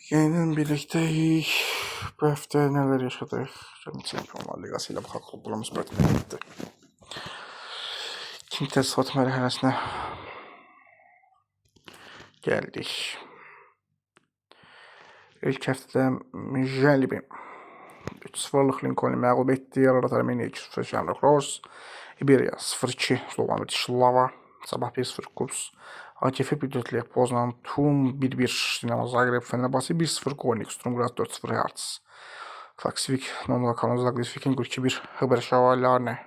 Yeniden birlikteyiz. Bu hafta neler yaşadık? Şampiyonlar Ligası ile bakalım klublarımız bırakmaya gitti. İkinci teslimat mərhələsinə geldik. İlk həftədə Jelibin 3-0'lık Lincoln'u məğlub etdi. Arada Armenia 2-0 Shamrock Rovers. Iberia 0-2 Slovan Bratislava. Sabah 1-0 Kups. AGF 1-4 Poznan. Tum 1-1 Dinamo Zagreb. Fenerbahçe 1-0 Gornik. Strumgras 4-0 Hearts. Klaksvik Nonla Kalon Zaglis Viking 2-1 Hıberşava Larne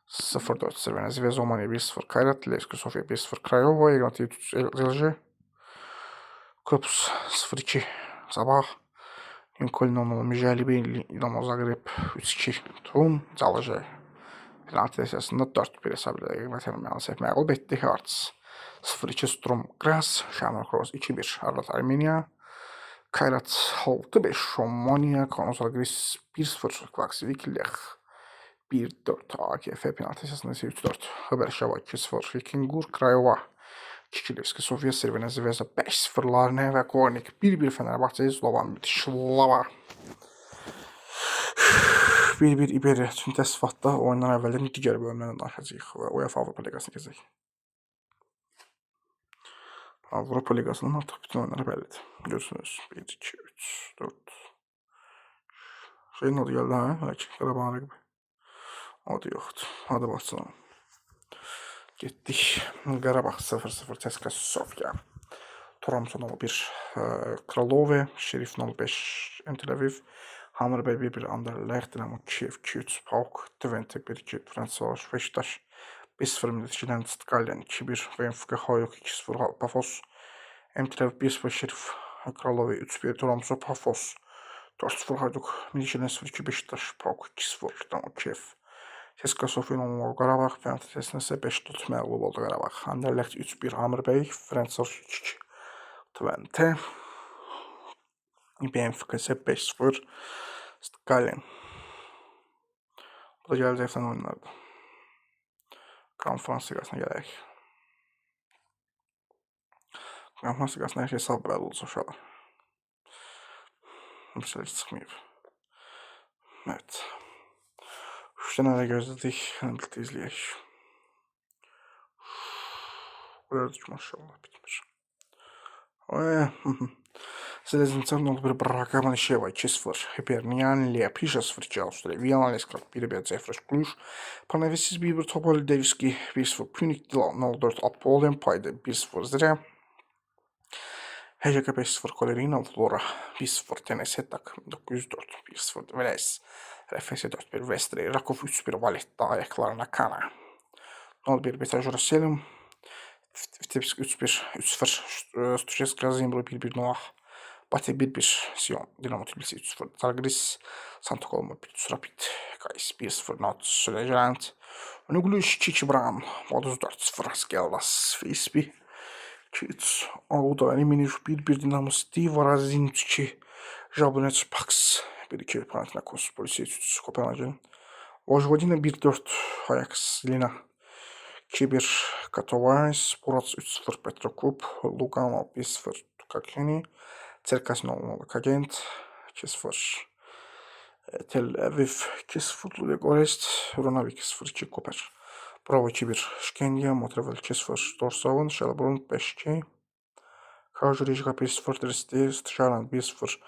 0-4 Crvena Zvezda Omania 1-0 Kairat Levski Sofia 1-0 Craiova Egnativ LG Kups 0-2 Sabah Lincoln Nonla Mijali Dinamo Zagreb 3-2 Tum Zalj penaltı esasında 4-1 hesabıyla Egnativ məğlub etdi Hearts 0-2 Sturm Graz Shamrock Rovers 2-1 Arlat Armenia Kairat 6-5 Omonia Kaunas Žalgiris 1-0 Klaksvik Lech 1-4 AGF penaltı esasında ise 3-4 Hıberşava 2-0 Vikingur Craiova 2 Levski Sofia Crvena Zvezda 5-0 Larne ve Gornik 1-1 Fenerbahçe Slovan Bratislava 1-1 Iberia tüm təsdifatda oyundan əvvəldən digər bölümlərdən danışacağıq və UEFA Avropa Liqasını keçəcək. Avropa Ligasının artık bütün oyunları bellidir. Görürsünüz. 1, 2, 3, 4. Şeyin adı geldi ha? Belki Karabağ gibi. Adı yoktu. Hadi başlayalım. Gittik. Qarabağ 0-0 CSKA Sofia. Tromso 1 Kralove. Şerif 05 Tel Aviv. Hammerberg 1-1 Anderlecht. Dinamo Kiev 2-3 PAOK. Twente 1-2 Fenerbahçe Beşiktaş. 1-0 Midtjylland Stgallen 2-1 Benfica Hayok 2-0 Pafos. Tel Aviv 1-0 Şerif Kralove 3-1 Tromso Pafos. 4-0 Hayduk Midtjylland 0-2 Beşiktaş PAOK 2-0 Dinamo Kiev. CSKA Sofia Qarabağ penaltı testində isə 5-4 məğlub oldu Qarabağ. Anderlecht 3-1 Hammerberg Fenerbahçe 2-2 Twente. Benfica isə 5-0 Stgallen. Bu da gələcəksən oyunlarda. Konferans liqasına gələk. Konferans liqasında hər şey sağ bəli olacaq uşaqlar. Bir şey çıxmayıb. Evet. 3 tane də gözlədik. Birlikdə izləyək. Gördük maşallah bitmiş. Железница 0-1 Braga Malisheva 2-0 Hibernian Liepija 0-2 Avusturya Viyana Leskrat 1-1 Zefres Cluj Panevisiz 1-1 Topol Devski 1-0 Pünik 0-4 Apollon Payda 1-0 Zre HJK 5-0 Kolerina Flora 1-0 TNS Tak 904 1-0 Veles RFS 4-1 Vestre Rakov 3-1 Valetta ayaklarına kana 0-1 Betajura Selim Vitebsk 3-1 3-0 Stuchevsk Razimbro 1-1 Noah Batı 1-1 Sion Dinamo Tbilisi 3-0 Zalgiris Santo Coloma 1-3 Rapid Kais 1-0 Not Söderland Nugluş 2-2 Bram Modus 4-0 Skeldas Fisby 2-3 Auda Eliminiş 1-1 Dinamo City Varazin 3-2 Jablonec Pax 1-2 Panathinaikos Polisi 3-3 Kopenhagen Vojvodina 1-4 Ajax Lina 2-1 Katowice Sporats 3-0 Petrokub Lugano 1-0 Tukakeni Cerkas 0-0 Kagent 2-0 Tel Aviv 2-0 Ludogorets Ronavik 0-2 Koper Bravo 2-1 Şkendia Montreal 2-0 Dorsavon Shelburne 5-2 Kajuricka 1-0 Trieste Stjarnan 1-0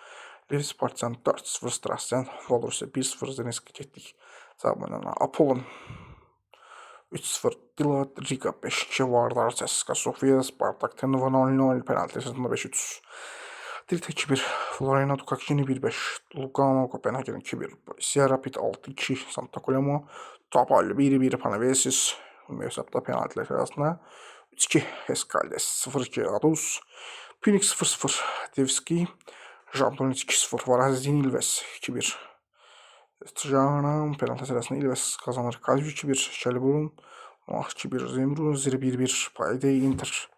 Liris Partizan 4-0 Strassen Valorusya 1-0 Zelenski getdik Zabmanana Apollon 3-0 Dinamo Riga 5-2 Vardar CSKA Sofia Spartak Tenova 0-0 penaltı esasında 5-3 Direkt 2-1 Florina Tukakini 1-5 Lugano Kopenhagen 2-1 Sierra Rapid 6-2 Santa Coloma Topal 1-1 Panevėžys hesapta penaltılar arasında 3-2 Escaldes 0-2 Adus Phoenix 0-0 Devski Jablonec 2-0 Varazin Ilves 2-1 Stjarnan penaltı sırasında Ilves kazanır. Kaleci 2-1 Shelburne 2-1 Zemrun Ziri 1-1 Payde Inter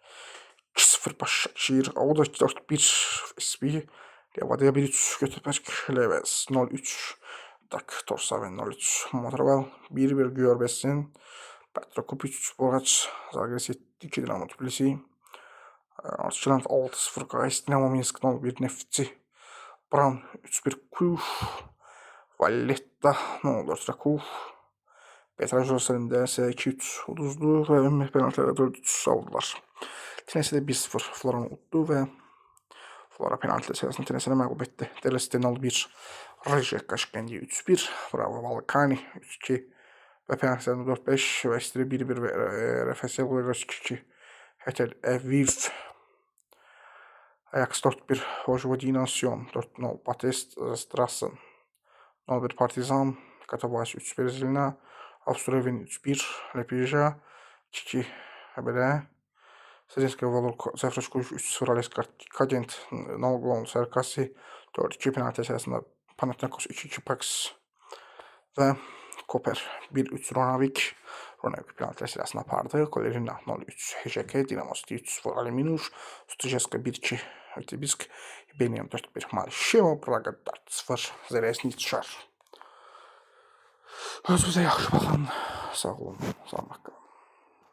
2-0 Başakşehir Auda 4-1 SB Levadiya 1-3 Göteborg Leves 0-3 Tak Torsaven 0-3 Montreal 1-1 Gyorbesin Petrokop 3-3 Borac Zalgiris 2 Dinamo Tbilisi Arsenal 6-0 Gais, Dinamo Minsk 0-1 Neftçi, Bran 3-1 Kuş, Valletta 0-4 Rakuf, Petrojrusalem DS 2-3 uduzdu ve penaltılara 4-3 savurdular. Tines'e de 1-0 Flora'nı uttu ve Flora penaltı sırasında Tines'e mağlup etti. Deleste 0-1, Rijeka Kaşkendi 3-1, Bravo Balkani 3-2 ve penaltılarında 4-5, Vestri 1-1 ve RFS Belgrad 2-2. Hetel Aviv Ajax 4-1, Vojvodina-Sion 4-0, Batest Strassen 0-1 Partizan, Katowice 3-1 Zilna, Avstralya 3-1 Lepija 2-2 HBL, Sezeskia Valor Zefraşkuş 3-0 Aleskar Kadent 0 Serkasi 4-2 penaltı esasında Panathinaikos 2-2 Pax ve Koper 1-3 Ronavik penaltı esasında pardı. Kolerina 0-3 HJK, Dinamos 3-0 Aluminius, Stujeska 1-2 Vitebsk, Beniam 4-1 Malşevo, Praga 4-0 Zvezdnitsar. Özünüzə yaxşı baxın. Sağ olun. Sağ olun.